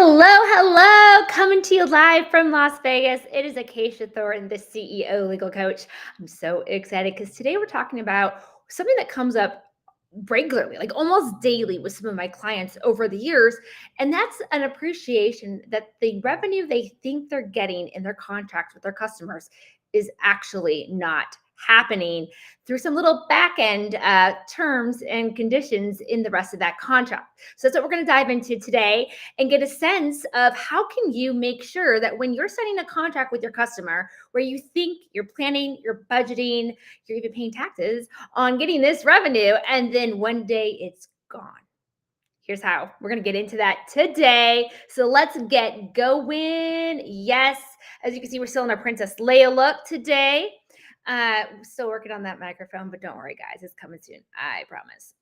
Hello, coming to you live from Las Vegas. It is Acacia Thornton, the CEO Legal Coach. I'm so excited because today we're talking about something that comes up regularly, like almost daily with some of my clients over the years. And that's an appreciation that the revenue they think they're getting in their contracts with their customers is actually not happening through some little back end terms and conditions in the rest of that contract. So that's what we're going to dive into today and get a sense of how can you make sure that when you're signing a contract with your customer where you think you're planning, you're budgeting, you're even paying taxes on getting this revenue, and then one day it's gone. Here's how we're going to get into that today. So let's get going. Yes, as you can see, we're still in our Princess Leia look today. Still working on that microphone, but don't worry, guys, it's coming soon. I promise.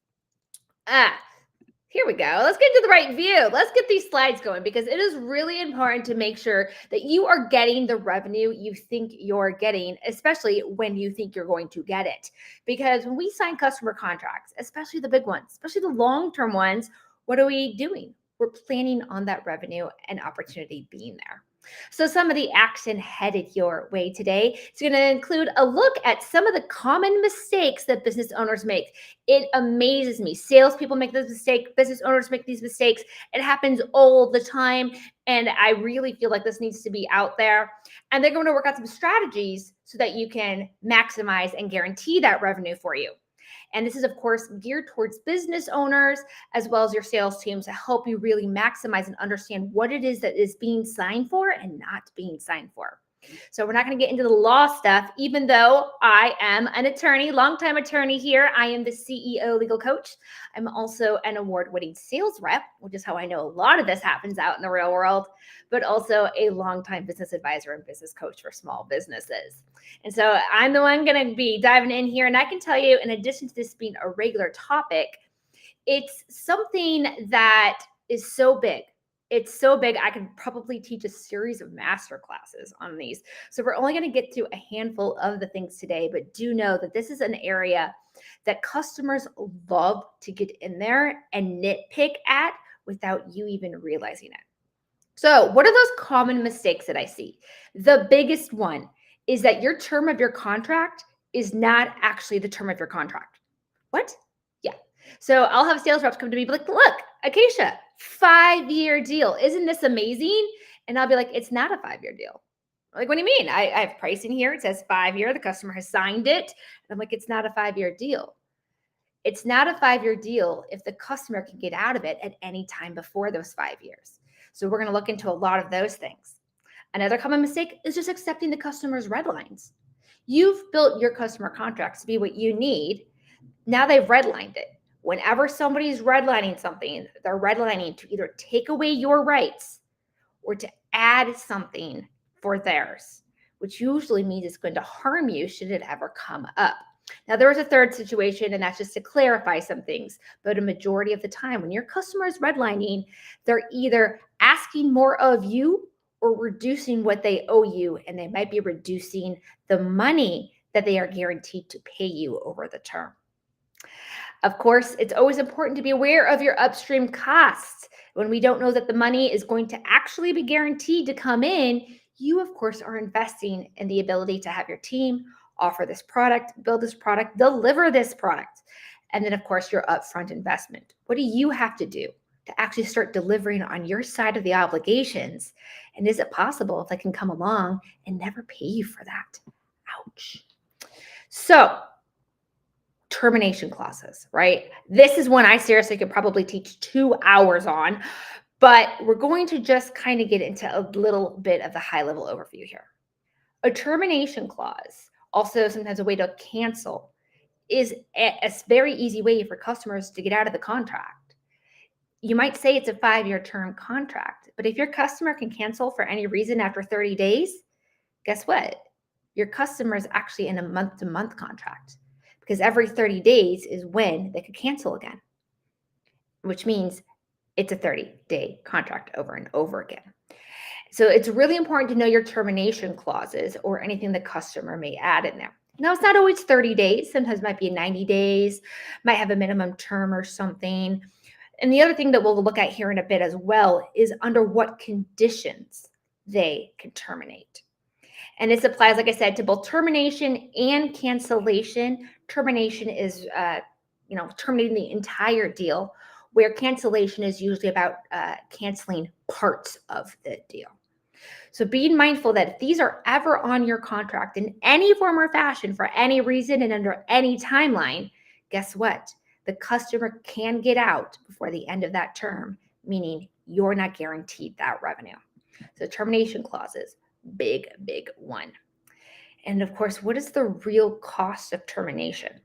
Here we go. Let's get into the right view. Let's get these slides going because it is really important to make sure that you are getting the revenue you think you're getting, especially when you think you're going to get it. Because when we sign customer contracts, especially the big ones, especially the long-term ones, what are we doing? We're planning on that revenue and opportunity being there. So some of the action headed your way today is going to include a look at some of the common mistakes that business owners make. It amazes me. Salespeople make this mistake. Business owners make these mistakes. It happens all the time. And I really feel like this needs to be out there. And they're going to work out some strategies so that you can maximize and guarantee that revenue for you. And this is, of course, geared towards business owners as well as your sales teams to help you really maximize and understand what it is that is being signed for and not being signed for. So we're not going to get into the law stuff, even though I am an attorney, longtime attorney here. I am the CEO Legal Coach. I'm also an award-winning sales rep, which is how I know a lot of this happens out in the real world, but also a longtime business advisor and business coach for small businesses. And so I'm the one going to be diving in here. And I can tell you, in addition to this being a regular topic, it's something that is so big. It's so big, I could probably teach a series of master classes on these. So we're only going to get through a handful of the things today, but do know that this is an area that customers love to get in there and nitpick at without you even realizing it. So what are those common mistakes that I see? The biggest one is that your term of your contract is not actually the term of your contract. What? Yeah. So I'll have sales reps come to me and be like, look, Acacia, 5-year deal. Isn't this amazing? And I'll be like, it's not a 5-year deal. Like, what do you mean? I have pricing here. It says 5-year. The customer has signed it. And I'm like, it's not a 5-year deal. It's not a 5-year deal if the customer can get out of it at any time before those 5 years. So we're going to look into a lot of those things. Another common mistake is just accepting the customer's red lines. You've built your customer contracts to be what you need. Now they've redlined it. Whenever somebody's redlining something, they're redlining to either take away your rights or to add something for theirs, which usually means it's going to harm you should it ever come up. Now, there is a third situation, and that's just to clarify some things. But a majority of the time, when your customer is redlining, they're either asking more of you or reducing what they owe you, and they might be reducing the money that they are guaranteed to pay you over the term. Of course, it's always important to be aware of your upstream costs. When we don't know that the money is going to actually be guaranteed to come in, you, of course, are investing in the ability to have your team offer this product, build this product, deliver this product. And then, of course, your upfront investment. What do you have to do to actually start delivering on your side of the obligations? And is it possible if I can come along and never pay you for that? Ouch. So, termination clauses, right? This is one I seriously could probably teach 2 hours on, but we're going to just kind of get into a little bit of the high-level overview here. A termination clause, also sometimes a way to cancel, is a very easy way for customers to get out of the contract. You might say it's a 5-year term contract, but if your customer can cancel for any reason after 30 days, guess what? Your customer is actually in a month-to-month contract, because every 30 days is when they could cancel again, which means it's a 30-day contract over and over again. So it's really important to know your termination clauses or anything the customer may add in there. Now, it's not always 30 days. Sometimes it might be 90 days, might have a minimum term or something. And the other thing that we'll look at here in a bit as well is under what conditions they can terminate. And this applies, like I said, to both termination and cancellation. Termination is, terminating the entire deal, where cancellation is usually about canceling parts of the deal. So being mindful that if these are ever on your contract in any form or fashion for any reason and under any timeline, guess what? The customer can get out before the end of that term, meaning you're not guaranteed that revenue. So termination clauses, big, big one. And of course, what is the real cost of termination?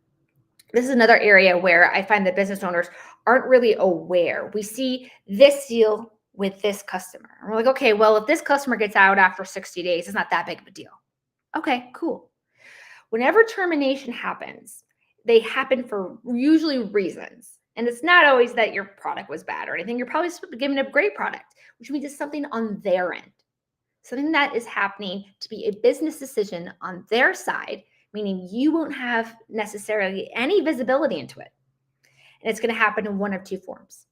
This is another area where I find that business owners aren't really aware. We see this deal with this customer. And we're like, okay, well, if this customer gets out after 60 days, it's not that big of a deal. Okay, cool. Whenever termination happens, they happen for usually reasons. And it's not always that your product was bad or anything. You're probably giving a great product, which means it's something on their end. Something that is happening to be a business decision on their side, meaning you won't have necessarily any visibility into it. And it's going to happen in one of two forms.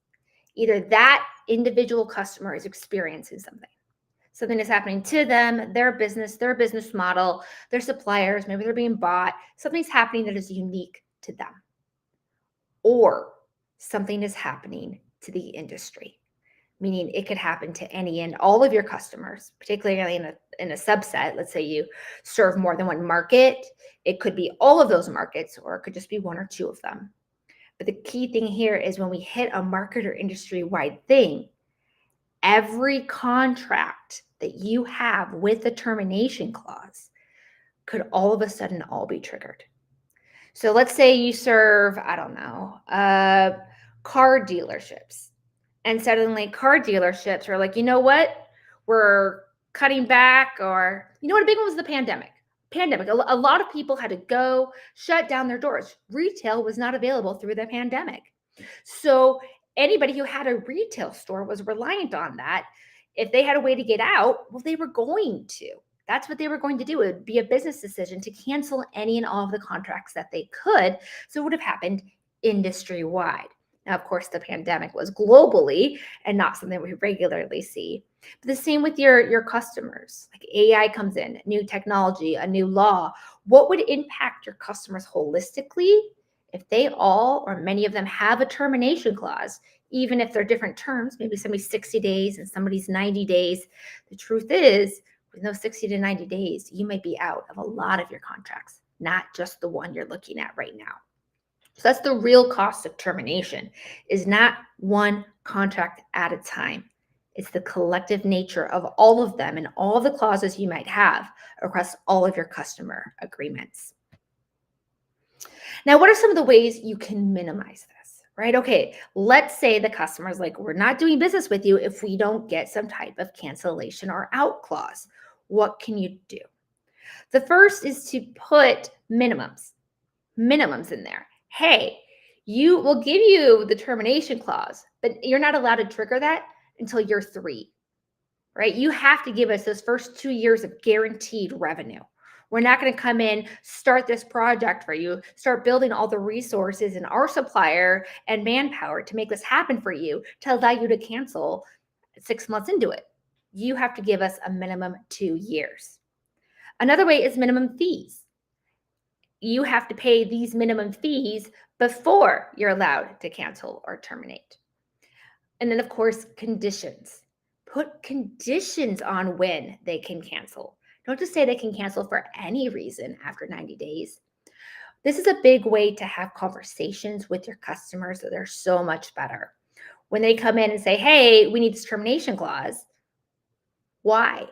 Either that individual customer is experiencing something is happening to them, their business model, their suppliers, maybe they're being bought, something's happening that is unique to them. Or something is happening to the industry, meaning it could happen to any and all of your customers, particularly in a subset. Let's say you serve more than one market. It could be all of those markets, or it could just be one or two of them. But the key thing here is when we hit a market or industry-wide thing, every contract that you have with a termination clause could all of a sudden all be triggered. So let's say you serve, I don't know, car dealerships. And suddenly car dealerships are like, you know what? We're cutting back, or, you know what? A big one was the pandemic. A lot of people had to go shut down their doors. Retail was not available through the pandemic. So anybody who had a retail store was reliant on that. If they had a way to get out, well, they were going to. That's what they were going to do. It would be a business decision to cancel any and all of the contracts that they could. So it would have happened industry-wide. Now, of course, the pandemic was globally and not something we regularly see. But the same with your customers. Like AI comes in, new technology, a new law. What would impact your customers holistically if they all or many of them have a termination clause, even if they're different terms? Maybe somebody's 60 days and somebody's 90 days. The truth is, with those 60 to 90 days, you might be out of a lot of your contracts, not just the one you're looking at right now. So that's the real cost of termination, is not one contract at a time. It's the collective nature of all of them and all the clauses you might have across all of your customer agreements. Now, what are some of the ways you can minimize this, right? Okay, let's say the customer's like, we're not doing business with you if we don't get some type of cancellation or out clause. What can you do? The first is to put minimums in there. Hey, you will give you the termination clause, but you're not allowed to trigger that until year 3, right? You have to give us those first 2 years of guaranteed revenue. We're not going to come in, start this project for you, start building all the resources in our supplier and manpower to make this happen for you, to allow you to cancel 6 months into it. You have to give us a minimum 2 years. Another way is minimum fees. You have to pay these minimum fees before you're allowed to cancel or terminate. And then, of course, conditions. Put conditions on when they can cancel. Don't just say they can cancel for any reason after 90 days. This is a big way to have conversations with your customers so they're so much better. When they come in and say, hey, we need this termination clause, why?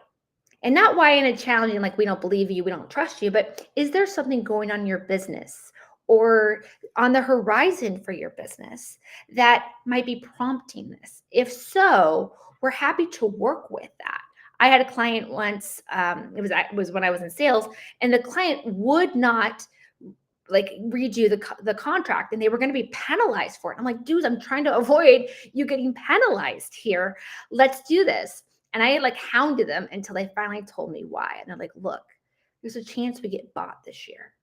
And not why in a challenging, like, we don't believe you, we don't trust you, but is there something going on in your business or on the horizon for your business that might be prompting this? If so, we're happy to work with that. I had a client once, it was when I was in sales, and the client would not redo the contract, and they were going to be penalized for it. I'm like, dudes, I'm trying to avoid you getting penalized here. Let's do this. And I hounded them until they finally told me why. And they're like, look, there's a chance we get bought this year.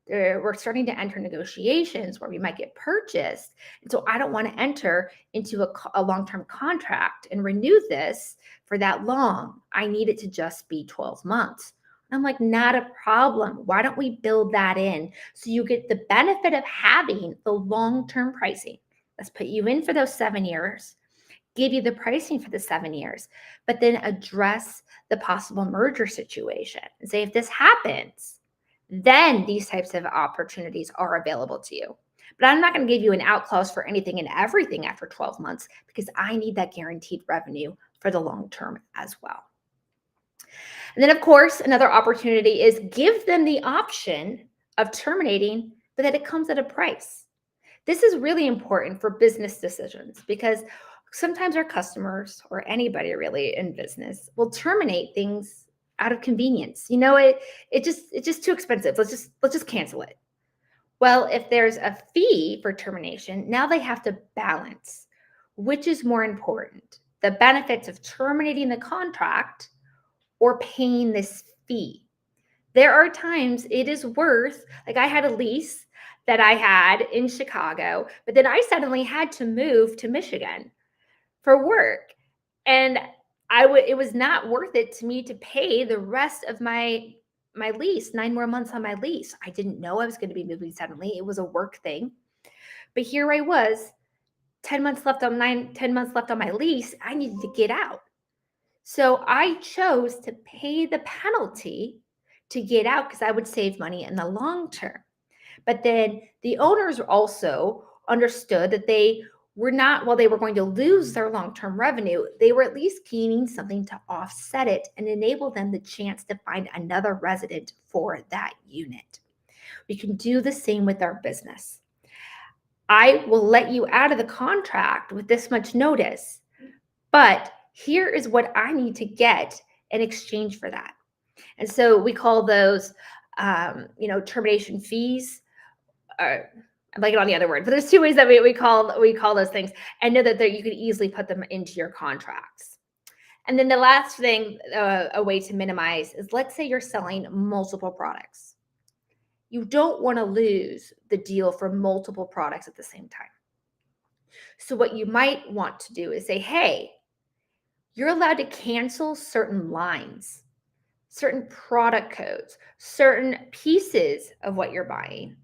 We're starting to enter negotiations where we might get purchased. And so I don't want to enter into a long-term contract and renew this for that long. I need it to just be 12 months. I'm like, not a problem. Why don't we build that in so you get the benefit of having the long-term pricing? Let's put you in for those 7 years, give you the pricing for the 7 years, but then address the possible merger situation and say, if this happens, then these types of opportunities are available to you. But I'm not going to give you an out clause for anything and everything after 12 months because I need that guaranteed revenue for the long term as well. And then, of course, another opportunity is give them the option of terminating, but that it comes at a price. This is really important for business decisions because sometimes our customers or anybody really in business will terminate things out of convenience. It's just too expensive. Let's just cancel it. Well, if there's a fee for termination, now they have to balance which is more important, the benefits of terminating the contract or paying this fee. There are times it is worth, like I had a lease that I had in Chicago, but then I suddenly had to move to Michigan for work. And it was not worth it to me to pay the rest of my lease, 9 more months on my lease. I didn't know I was going to be moving suddenly. It was a work thing. But here I was, 10 months left on my lease. I needed to get out. So I chose to pay the penalty to get out because I would save money in the long term. But then the owners also understood that they were not, while they were going to lose their long-term revenue, they were at least gaining something to offset it and enable them the chance to find another resident for that unit. We can do the same with our business. I will let you out of the contract with this much notice, but here is what I need to get in exchange for that. And so we call those, termination fees. I'm blanking on the other word, but there's 2 ways that we call those things, and know that you could easily put them into your contracts. And then the last thing, a way to minimize is, let's say you're selling multiple products. You don't want to lose the deal for multiple products at the same time. So what you might want to do is say, hey, you're allowed to cancel certain lines, certain product codes, certain pieces of what you're buying,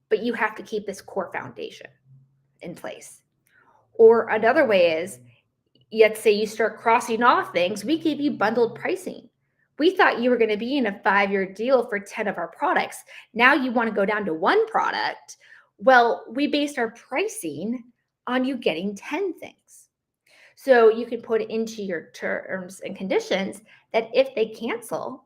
but you have to keep this core foundation in place. Or another way is, let's say you start crossing off things, we give you bundled pricing. We thought you were going to be in a 5-year deal for 10 of our products. Now you want to go down to 1 product. Well, we based our pricing on you getting 10 things. So you can put into your terms and conditions that if they cancel,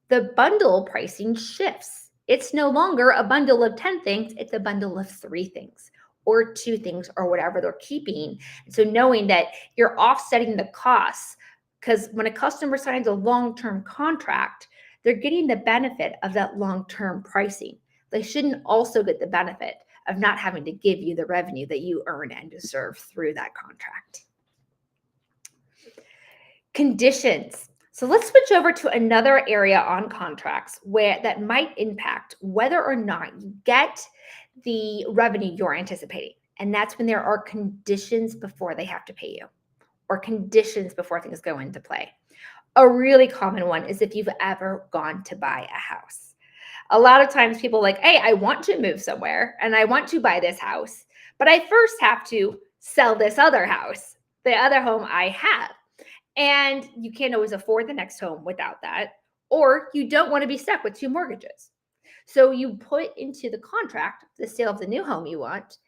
the bundle pricing shifts. It's no longer a bundle of 10 things, it's a bundle of 3 things or 2 things or whatever they're keeping. So knowing that you're offsetting the costs, because when a customer signs a long-term contract, they're getting the benefit of that long-term pricing. They shouldn't also get the benefit of not having to give you the revenue that you earn and deserve through that contract. Conditions. So let's switch over to another area on contracts that might impact whether or not you get the revenue you're anticipating. And that's when there are conditions before they have to pay you, or conditions before things go into play. A really common one is if you've ever gone to buy a house. A lot of times people are like, hey, I want to move somewhere and I want to buy this house, but I first have to sell this other house, the other home I have. And you can't always afford the next home without that, or you don't want to be stuck with 2 mortgages. So you put into the contract the sale of the new home you want.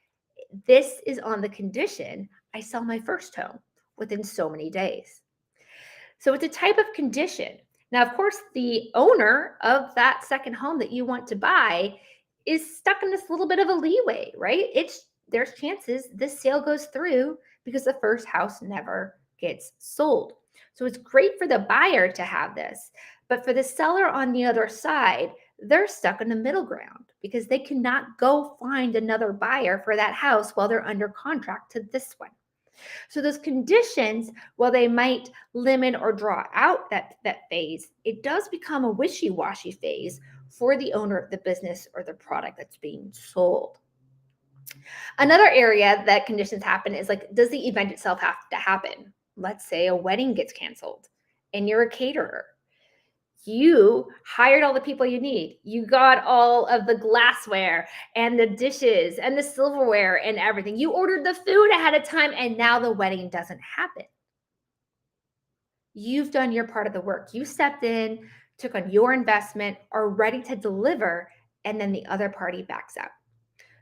This is on the condition I sell my first home within so many days. So it's a type of condition. Now, of course, the owner of that second home that you want to buy is stuck in this little bit of a leeway, right? There's chances this sale goes through because the first house never gets sold. So it's great for the buyer to have this, but for the seller on the other side, they're stuck in the middle ground because they cannot go find another buyer for that house while they're under contract to this one. So those conditions, while they might limit or draw out that phase, it does become a wishy-washy phase for the owner of the business or the product that's being sold. Another area that conditions happen is like, does the event itself have to happen? Let's say a wedding gets canceled and you're a caterer. You hired all the people you need. You got all of the glassware and the dishes and the silverware and everything. You ordered the food ahead of time, and now the wedding doesn't happen. You've done your part of the work. You stepped in, took on your investment, are ready to deliver, and then the other party backs out.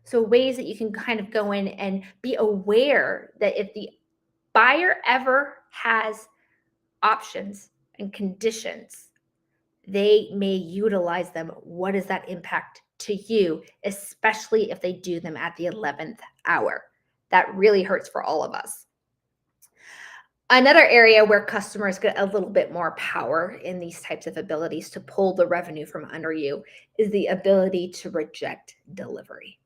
So ways that you can kind of go in and be aware that if the buyer ever has options and conditions, they may utilize them. What does that impact to you, especially if they do them at the 11th hour? That really hurts for all of us. Another area where customers get a little bit more power in these types of abilities to pull the revenue from under you is the ability to reject delivery.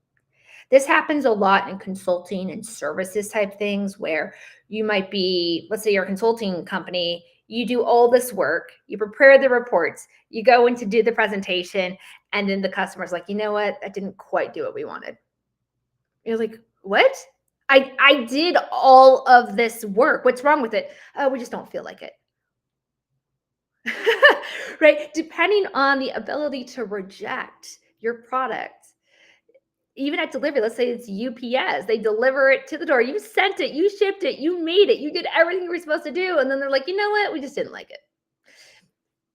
This happens a lot in consulting and services type things where you might be, let's say you're a consulting company, you do all this work, you prepare the reports, you go in to do the presentation, and then the customer's like, you know what, that didn't quite do what we wanted. You're like, what? I did all of this work. What's wrong with it? Oh, we just don't feel like it. Right? Depending on the ability to reject your product, even at delivery, let's say it's UPS, they deliver it to the door. You sent it, you shipped it, you made it, you did everything you were supposed to do. And then they're like, you know what? We just didn't like it.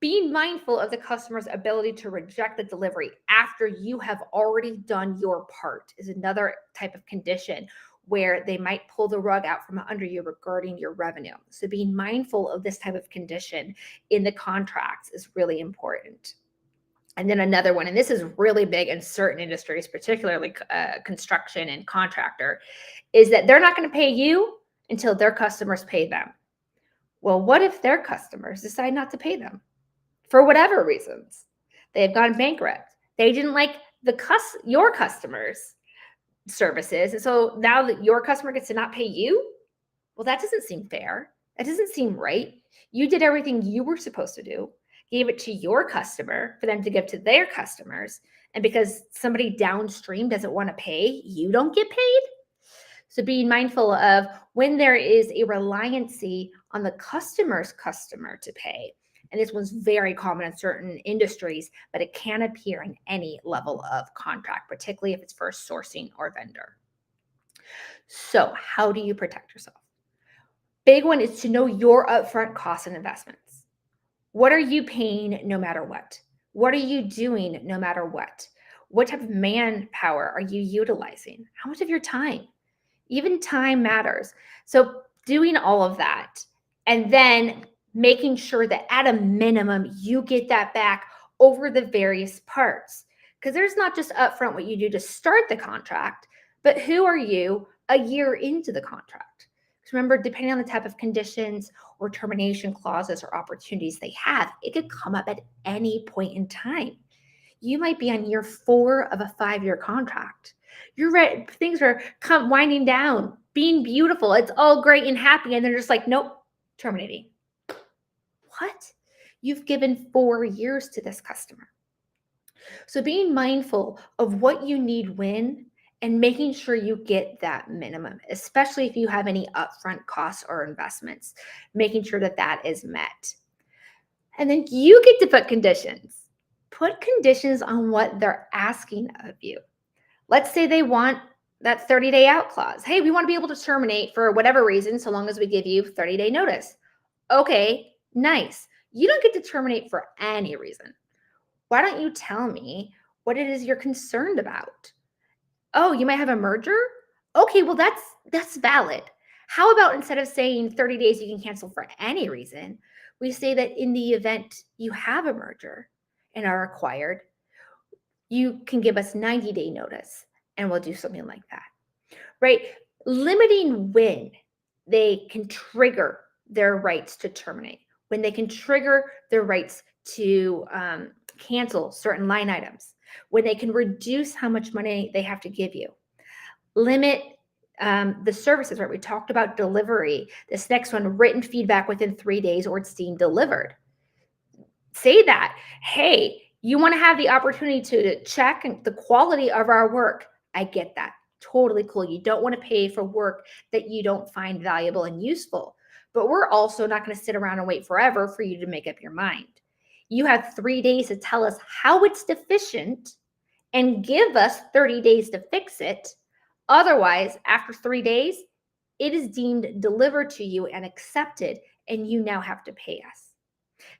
Being mindful of the customer's ability to reject the delivery after you have already done your part is another type of condition where they might pull the rug out from under you regarding your revenue. So being mindful of this type of condition in the contracts is really important. And then another one, and this is really big in certain industries, particularly construction and contractor, is that they're not going to pay you until their customers pay them. Well, what if their customers decide not to pay them for whatever reasons? They've gone bankrupt. They didn't like your customers' services. And so now that your customer gets to not pay you, well, that doesn't seem fair. That doesn't seem right. You did everything you were supposed to do, gave it to your customer for them to give to their customers. And because somebody downstream doesn't want to pay, you don't get paid. So being mindful of when there is a reliancy on the customer's customer to pay. And this one's very common in certain industries, but it can appear in any level of contract, particularly if it's for sourcing or vendor. So how do you protect yourself? Big one is to know your upfront costs and investments. What are you paying no matter what? What are you doing no matter what? What type of manpower are you utilizing? How much of your time? Even time matters. So doing all of that and then making sure that at a minimum, you get that back over the various parts. Because there's not just upfront what you do to start the contract, but who are you a year into the contract? Because remember, depending on the type of conditions or termination clauses or opportunities they have, it could come up at any point in time. You might be on year 4 of a 5-year contract. You're right. Things are winding down, being beautiful. It's all great and happy. And they're just like, nope, terminating. What? You've given 4 years to this customer. So being mindful of what you need when and making sure you get that minimum, especially if you have any upfront costs or investments, making sure that that is met. And then you get to put conditions. Put conditions on what they're asking of you. Let's say they want that 30-day out clause. Hey, we want to be able to terminate for whatever reason, so long as we give you 30-day notice. Okay, nice. You don't get to terminate for any reason. Why don't you tell me what it is you're concerned about? Oh, you might have a merger? Okay, well, that's valid. How about instead of saying 30 days you can cancel for any reason, we say that in the event you have a merger and are acquired, you can give us 90-day notice and we'll do something like that, right? Limiting when they can trigger their rights to terminate, when they can trigger their rights to cancel certain line items, when they can reduce how much money they have to give you. Limit the services, right? We talked about delivery. This next one, written feedback within 3 days or it's deemed delivered. Say that, hey, You want to have the opportunity to check the quality of our work. I get that. Totally cool. You don't want to pay for work that you don't find valuable and useful. But we're also not going to sit around and wait forever for you to make up your mind. You have 3 days to tell us how it's deficient and give us 30 days to fix it. Otherwise, after 3 days, it is deemed delivered to you and accepted, and you now have to pay us.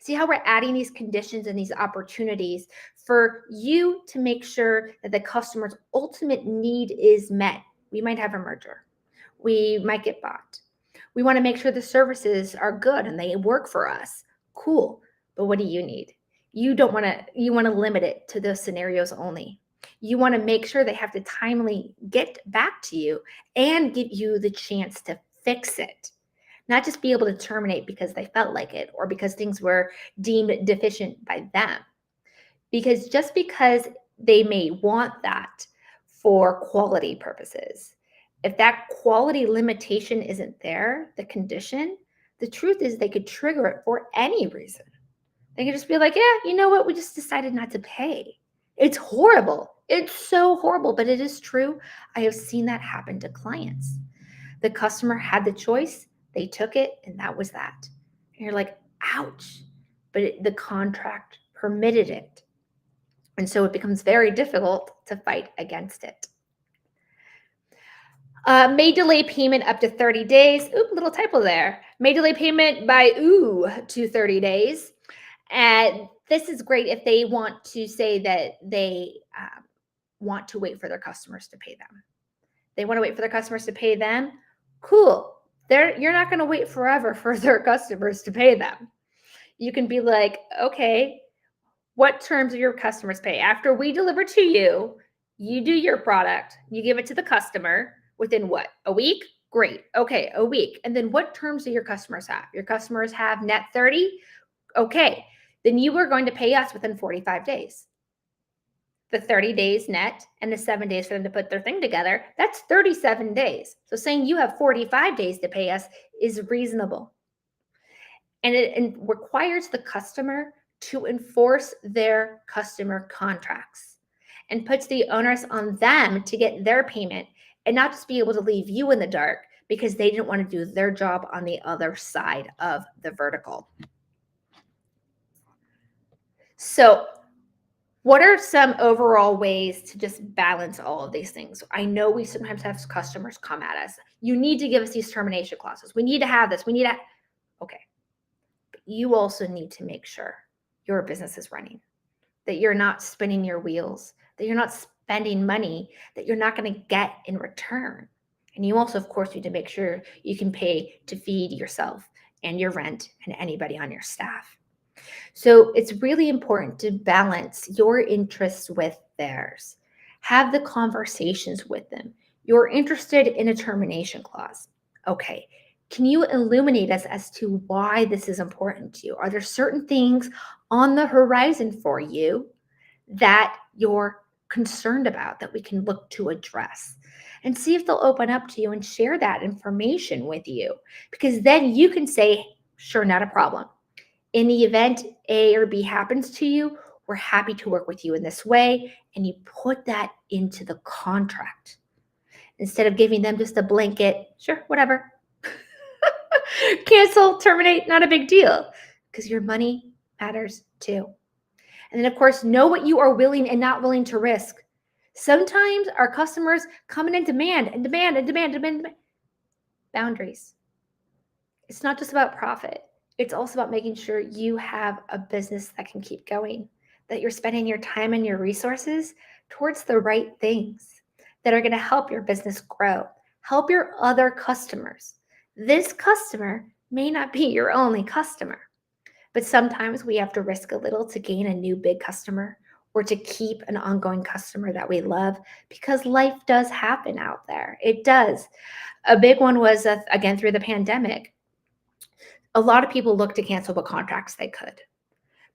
See how we're adding these conditions and these opportunities for you to make sure that the customer's ultimate need is met. We might have a merger. We might get bought. We want to make sure the services are good and they work for us. Cool. But what do you need? You want to limit it to those scenarios only. You want to make sure they have to timely get back to you and give you the chance to fix it. Not just be able to terminate because they felt like it or because things were deemed deficient by them. Because just because they may want that for quality purposes, if that quality limitation isn't there, the condition, the truth is they could trigger it for any reason. They could just be like, yeah, you know what? We just decided not to pay. It's horrible. It's so horrible, but it is true. I have seen that happen to clients. The customer had the choice, they took it, and that was that. And you're like, ouch. But the contract permitted it. And so it becomes very difficult to fight against it. May delay payment up to 30 days. Ooh, little typo there. May delay payment by to 30 days. And this is great if they want to say that they want to wait for their customers to pay them. They want to wait for their customers to pay them. Cool. You're not going to wait forever for their customers to pay them. You can be like, okay, what terms do your customers pay? After we deliver to you, you do your product, you give it to the customer within what? A week? Great. Okay, a week. And then what terms do your customers have? Your customers have net 30? Okay, then you are going to pay us within 45 days. The 30 days net and the 7 days for them to put their thing together, that's 37 days. So saying you have 45 days to pay us is reasonable. And it requires the customer to enforce their customer contracts and puts the onus on them to get their payment and not just be able to leave you in the dark because they didn't want to do their job on the other side of the vertical. So what are some overall ways to just balance all of these things? I know we sometimes have customers come at us. You need to give us these termination clauses. We need to have this. Okay. But you also need to make sure your business is running, that you're not spinning your wheels, that you're not spending money that you're not going to get in return. And you also, of course, need to make sure you can pay to feed yourself and your rent and anybody on your staff. So it's really important to balance your interests with theirs. Have the conversations with them. You're interested in a termination clause. Okay. Can you illuminate us as to why this is important to you? Are there certain things on the horizon for you that you're concerned about that we can look to address? And see if they'll open up to you and share that information with you. Because then you can say, sure, not a problem. In the event A or B happens to you, we're happy to work with you in this way. And you put that into the contract instead of giving them just a blanket, sure, whatever. Cancel, terminate, not a big deal, because your money matters too. And then, of course, know what you are willing and not willing to risk. Sometimes our customers come in and demand. Boundaries. It's not just about profit. It's also about making sure you have a business that can keep going, that you're spending your time and your resources towards the right things that are going to help your business grow, help your other customers. This customer may not be your only customer, but sometimes we have to risk a little to gain a new big customer or to keep an ongoing customer that we love, because life does happen out there. It does. A big one was, again, through the pandemic. A lot of people looked to cancel what contracts they could.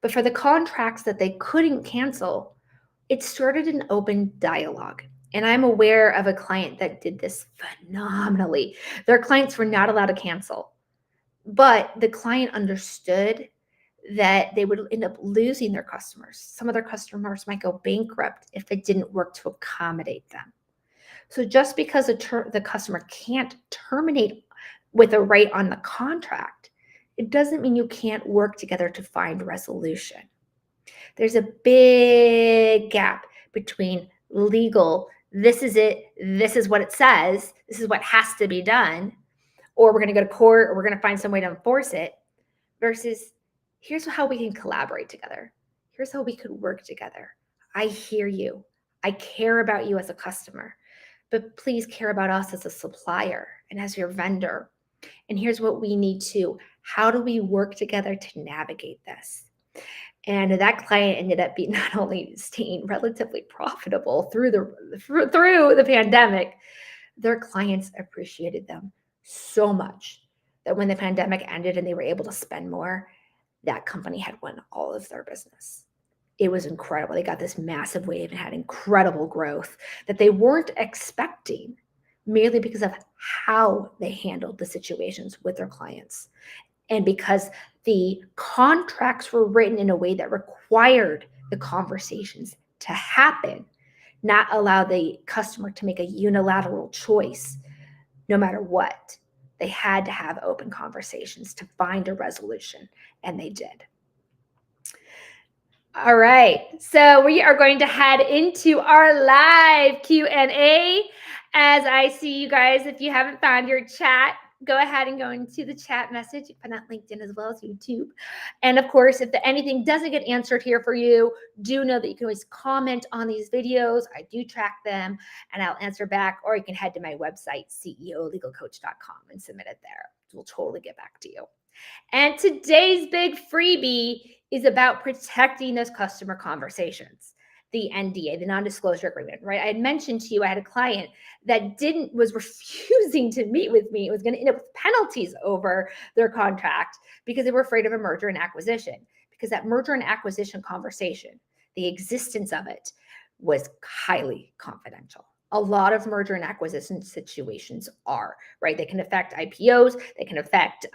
But for the contracts that they couldn't cancel, it started an open dialogue. And I'm aware of a client that did this phenomenally. Their clients were not allowed to cancel, but the client understood that they would end up losing their customers. Some of their customers might go bankrupt if it didn't work to accommodate them. So just because the customer can't terminate with a right on the contract, it doesn't mean you can't work together to find resolution. There's a big gap between legal, this is it, this is what it says, this is what has to be done, or we're going to go to court, or we're going to find some way to enforce it, versus here's how we can collaborate together. Here's how we could work together. I hear you. I care about you as a customer, but please care about us as a supplier and as your vendor. And here's what we need to. How do we work together to navigate this? And that client ended up being not only staying relatively profitable through the pandemic, their clients appreciated them so much that when the pandemic ended and they were able to spend more, that company had won all of their business. It was incredible. They got this massive wave and had incredible growth that they weren't expecting, merely because of how they handled the situations with their clients. And because the contracts were written in a way that required the conversations to happen, not allow the customer to make a unilateral choice no matter what. They had to have open conversations to find a resolution, and they did. All right, so we are going to head into our live Q&A. As I see you guys, if you haven't found your chat, go ahead and go into the chat message. You can find that LinkedIn as well as YouTube. And of course, if anything doesn't get answered here for you, do know that you can always comment on these videos. I do track them and I'll answer back, or you can head to my website, CEOLegalcoach.com, and submit it there. We'll totally get back to you. And today's big freebie is about protecting those customer conversations. The NDA, the non-disclosure agreement, right? I had mentioned to you, I had a client that was refusing to meet with me. It was going to end up with penalties over their contract because they were afraid of a merger and acquisition, because that merger and acquisition conversation, the existence of it, was highly confidential. A lot of merger and acquisition situations are, right? They can affect IPOs, they can affect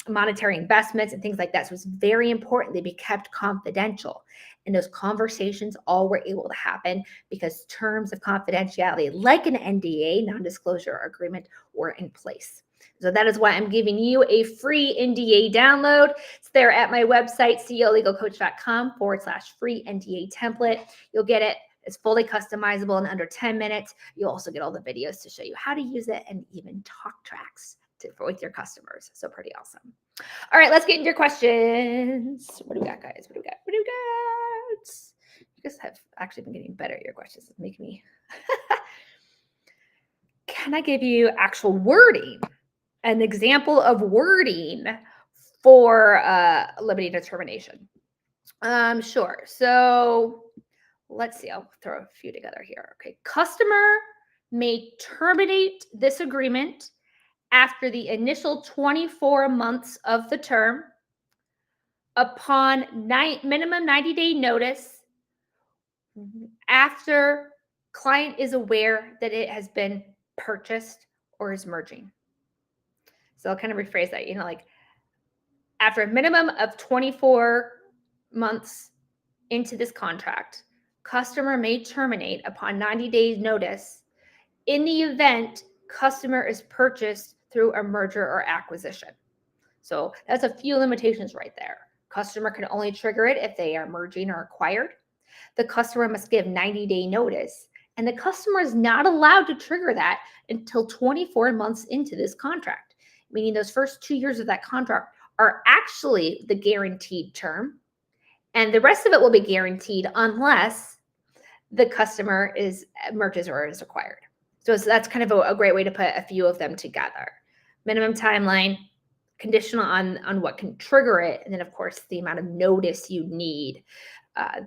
monetary investments and things like that. So it's very important they be kept confidential. And those conversations all were able to happen because terms of confidentiality, like an NDA, non-disclosure agreement, were in place. So that is why I'm giving you a free NDA download. It's there at my website, CEOLegalcoach.com/free NDA template. You'll get it. It's fully customizable in under 10 minutes. You'll also get all the videos to show you how to use it and even talk tracks with your customers. So pretty awesome. All right, let's get into your questions. What do we got, guys? What do we got? You guys have actually been getting better at your questions. It's making me. Can I give you actual wording? An example of wording for limiting determination? Sure. So let's see. I'll throw a few together here. Okay. Customer may terminate this agreement after the initial 24 months of the term upon minimum 90-day notice after client is aware that it has been purchased or is merging. So I'll kind of rephrase that, like after a minimum of 24 months into this contract, customer may terminate upon 90 days notice in the event customer is purchased through a merger or acquisition. So that's a few limitations right there. Customer can only trigger it if they are merging or acquired. The customer must give 90-day notice, and the customer is not allowed to trigger that until 24 months into this contract, meaning those first 2 years of that contract are actually the guaranteed term, and the rest of it will be guaranteed unless the customer merges or is acquired. So that's kind of a great way to put a few of them together. Minimum timeline, conditional on what can trigger it, and then of course the amount of notice you need.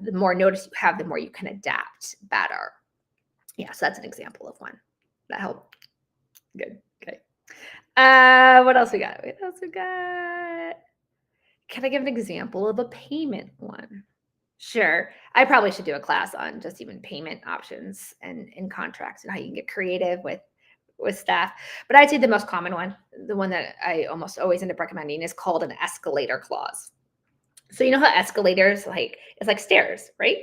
The more notice you have, the more you can adapt better. Yeah, so that's an example of one. That helped. Good. Okay. What else we got? Can I give an example of a payment one? Sure. I probably should do a class on just even payment options and in contracts and how you can get creative with stuff. But I'd say the most common one, the one that I almost always end up recommending, is called an escalator clause. So you know how escalators, like, it's like stairs, right?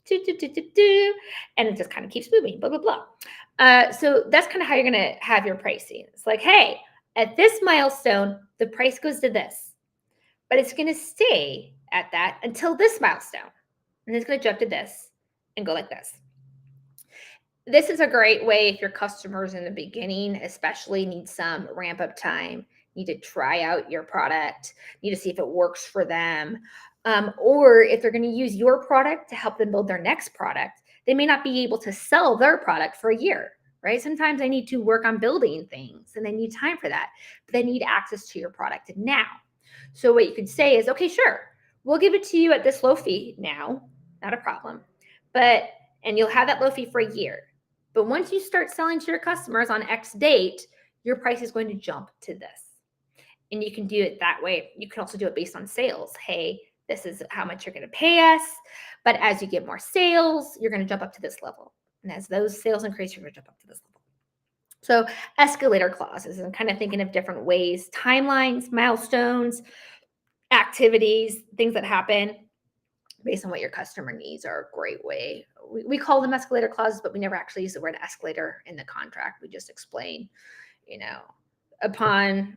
Do, do, do, do, do, and it just kind of keeps moving, blah, blah, blah. So that's kind of how you're going to have your pricing. It's like, hey, at this milestone, the price goes to this, but it's going to stay at that until this milestone. And it's going to jump to this and go like this. This is a great way if your customers in the beginning, especially, need some ramp up time, need to try out your product, need to see if it works for them. Or if they're going to use your product to help them build their next product, they may not be able to sell their product for a year, right? Sometimes they need to work on building things and they need time for that, but they need access to your product now. So what you could say is, okay, sure, we'll give it to you at this low fee now, not a problem. And you'll have that low fee for a year. But once you start selling to your customers on X date, your price is going to jump to this. And you can do it that way. You can also do it based on sales. Hey, this is how much you're going to pay us. But as you get more sales, you're going to jump up to this level. And as those sales increase, you're going to jump up to this level. So escalator clauses, and kind of thinking of different ways, timelines, milestones, activities, things that happen based on what your customer needs are a great way. We call them escalator clauses, but we never actually use the word escalator in the contract. We just explain, upon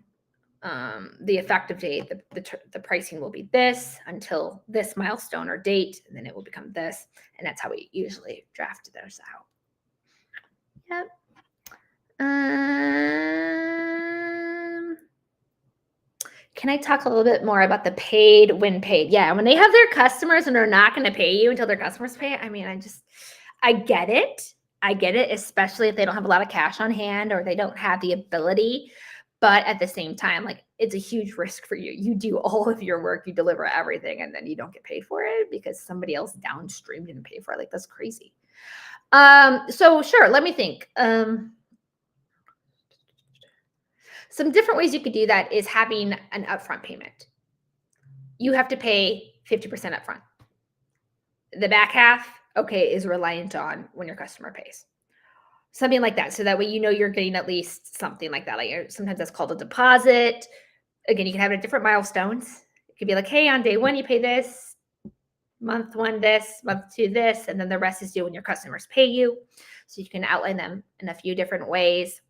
the effective date, the pricing will be this until this milestone or date, and then it will become this. And that's how we usually draft those out. Yep. Can I talk a little bit more about the paid when paid? Yeah, when they have their customers and they're not going to pay you until their customers pay. I mean, I get it. I get it, especially if they don't have a lot of cash on hand or they don't have the ability. But at the same time, like, it's a huge risk for you. You do all of your work, you deliver everything, and then you don't get paid for it because somebody else downstream didn't pay for it. Like, that's crazy. So sure, let me think. Some different ways you could do that is having an upfront payment. You have to pay 50% upfront. The back half, okay, is reliant on when your customer pays. Something like that. So that way, you're getting at least something like that. Like, sometimes that's called a deposit. Again, you can have it at different milestones. It could be like, hey, on day one, you pay this, month one, this, month two, this, and then the rest is due when your customers pay you. So you can outline them in a few different ways.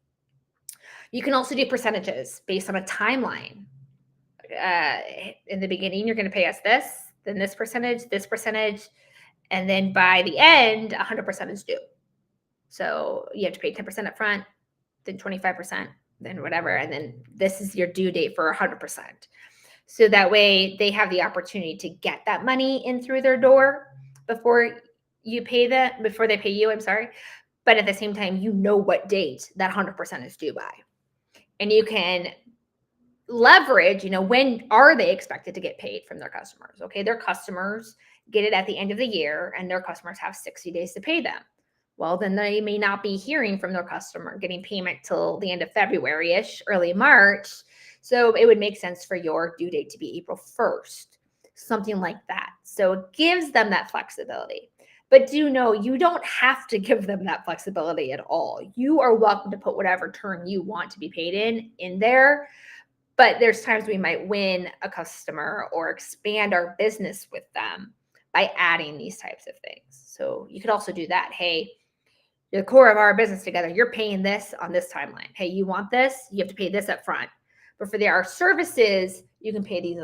You can also do percentages based on a timeline. In the beginning, you're going to pay us this, then this percentage, and then by the end, 100% is due. So you have to pay 10% up front, then 25%, then whatever, and then this is your due date for 100%. So that way they have the opportunity to get that money in through their door before they pay you, I'm sorry. But at the same time, what date that 100% is due by. And you can leverage, when are they expected to get paid from their customers? Okay, their customers get it at the end of the year and their customers have 60 days to pay them. Well, then they may not be hearing from their customer, getting payment till the end of February-ish, early March. So it would make sense for your due date to be April 1st, something like that. So it gives them that flexibility. But do know you don't have to give them that flexibility at all. You are welcome to put whatever term you want to be paid in there. But there's times we might win a customer or expand our business with them by adding these types of things. So you could also do that. Hey, the core of our business together, you're paying this on this timeline. Hey, you want this? You have to pay this up front. But for our services, you can pay these,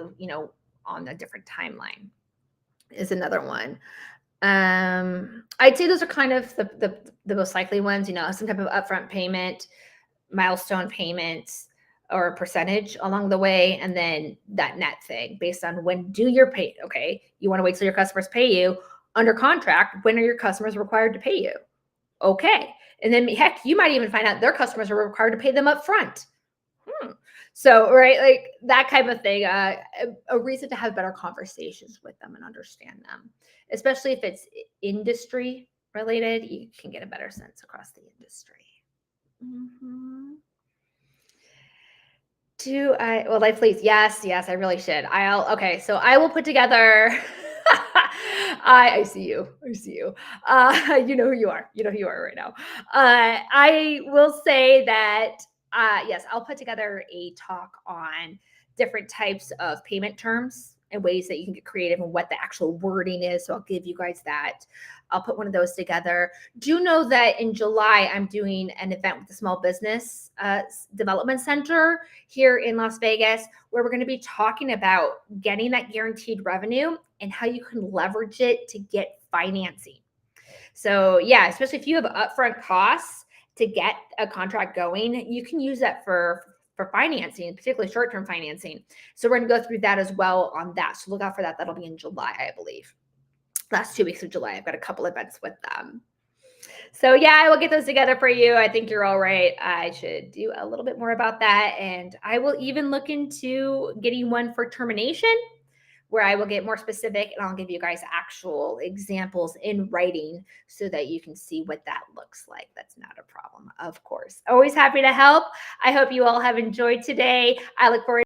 on a different timeline is another one. I'd say those are kind of the most likely ones, some type of upfront payment, milestone payments, or a percentage along the way, and then that net thing based on when do your pay. Okay, you want to wait till your customers pay you under contract. When are your customers required to pay you? Okay, and then heck, you might even find out their customers are required to pay them up front. So, right, like that kind of thing, a reason to have better conversations with them and understand them, especially if it's industry related, you can get a better sense across the industry. Life please. Yes, I really should. So I will put together, I see you. You know who you are. You know who you are right now. I will say that, yes, I'll put together a talk on different types of payment terms and ways that you can get creative and what the actual wording is. So I'll give you guys that. I'll put one of those together. Do know that in July, I'm doing an event with the Small Business Development Center here in Las Vegas, where we're going to be talking about getting that guaranteed revenue and how you can leverage it to get financing. So yeah, especially if you have upfront costs to get a contract going, you can use that for financing, particularly short-term financing. So we're going to go through that as well on that. So look out for that. That'll be in July, I believe. Last 2 weeks of July, I've got a couple events with them. So yeah, I will get those together for you. I think you're all right. I should do a little bit more about that. And I will even look into getting one for termination, where I will get more specific and I'll give you guys actual examples in writing so that you can see what that looks like. That's not a problem, of course. Always happy to help. I hope you all have enjoyed today. I look forward